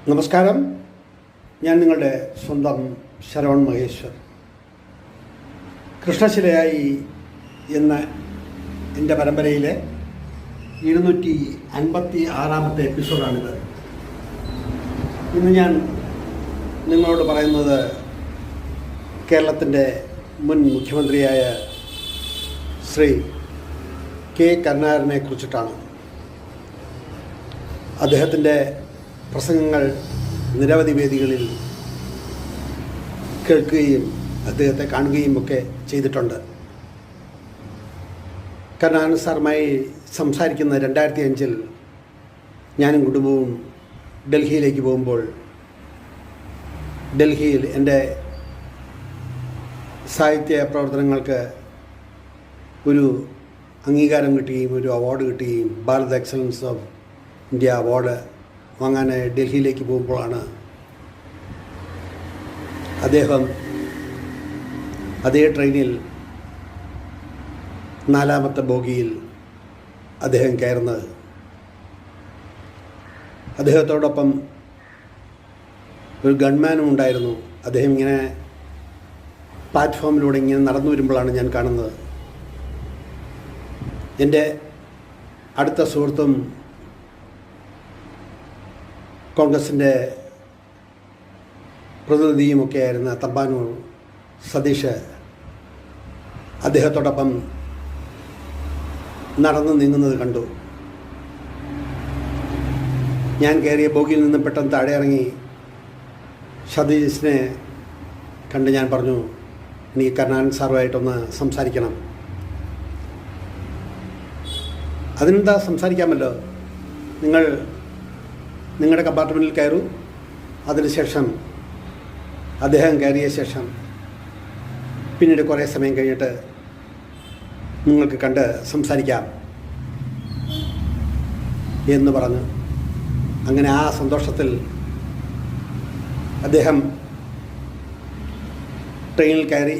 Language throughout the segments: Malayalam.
നമസ്കാരം. ഞാൻ നിങ്ങളുടെ സ്വന്തം ശരവൺ മഹേശ്വർ. കൃഷ്ണശിലയായി എന്ന എൻ്റെ പരമ്പരയിലെ 256-ാമത്തെ എപ്പിസോഡാണിത്. ഇന്ന് ഞാൻ നിങ്ങളോട് പറയുന്നത് കേരളത്തിൻ്റെ മുൻ മുഖ്യമന്ത്രിയായ ശ്രീ കെ കരുണാകരനെ കുറിച്ചിട്ടാണ്. അദ്ദേഹത്തിൻ്റെ പ്രസംഗങ്ങൾ നിരവധി വേദികളിൽ കേൾക്കുകയും അദ്ദേഹത്തെ കാണുകയും ഒക്കെ ചെയ്തിട്ടുണ്ട്. കരുണാകരൻ സാറുമായി സംസാരിക്കുന്ന 2005 ഞാനും കുടുംബവും ഡൽഹിയിലേക്ക് പോകുമ്പോൾ ഡൽഹിയിൽ എൻ്റെ സാഹിത്യ പ്രവർത്തനങ്ങൾക്ക് ഒരു അംഗീകാരം കിട്ടുകയും ഒരു അവാർഡ് കിട്ടുകയും Bharat excellence of India award വാങ്ങാൻ ഡൽഹിയിലേക്ക് പോകുമ്പോഴാണ് അദ്ദേഹം അതേ ട്രെയിനിൽ 4-ാമത്തെ ബോഗിയിൽ അദ്ദേഹം കയറുന്നത്. അദ്ദേഹത്തോടൊപ്പം ഒരു ഗൺമാനും ഉണ്ടായിരുന്നു. അദ്ദേഹം ഇങ്ങനെ പ്ലാറ്റ്ഫോമിലൂടെ ഇങ്ങനെ നടന്നു വരുമ്പോഴാണ് ഞാൻ കാണുന്നത്. എൻ്റെ അടുത്ത സുഹൃത്തും കോൺഗ്രസിൻ്റെ പ്രതിനിധിയുമൊക്കെ ആയിരുന്ന തമ്പാനൂർ സതീഷ് അദ്ദേഹത്തോടൊപ്പം നടന്നു നീങ്ങുന്നത് കണ്ടു. ഞാൻ കയറിയ ബോഗിയിൽ നിന്ന് പെട്ടെന്ന് താഴെ ഇറങ്ങി സതീഷിനെ കണ്ട് ഞാൻ പറഞ്ഞു, എനിക്ക് കരുണാകരൻ സാറുമായിട്ടൊന്ന് സംസാരിക്കണം. അതിനെന്താ, സംസാരിക്കാമല്ലോ, നിങ്ങൾ നിങ്ങളുടെ കമ്പാർട്ട്മെൻറ്റിൽ കയറൂ. അതിനുശേഷം അദ്ദേഹം കയറിയ ശേഷം പിന്നീട് കുറേ സമയം കഴിഞ്ഞിട്ട് നിങ്ങൾക്ക് കണ്ട് സംസാരിക്കാം എന്ന് പറഞ്ഞു. അങ്ങനെ ആ സന്തോഷത്തിൽ അദ്ദേഹം ട്രെയിനിൽ കയറി.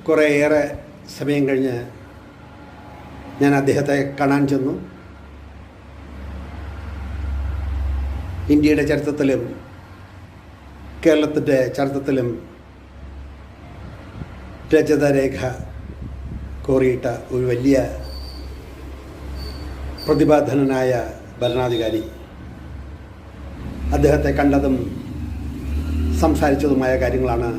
കുറേയേറെ സമയം കഴിഞ്ഞ് ഞാൻ അദ്ദേഹത്തെ കാണാൻ ചെന്നു. ഇന്ത്യയുടെ ചരിത്രത്തിലും കേരളത്തിൻ്റെ ചരിത്രത്തിലും രജതരേഖ കോറിയിട്ട ഒരു വലിയ പ്രതിഭാധനനായ ഭരണാധികാരി. അദ്ദേഹത്തെ കണ്ടതും സംസാരിച്ചതുമായ കാര്യങ്ങളാണ്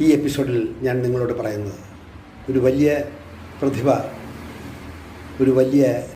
ഈ എപ്പിസോഡിൽ ഞാൻ നിങ്ങളോട് പറയുന്നത്. ഒരു വലിയ പ്രതിഭ, ഒരു വലിയ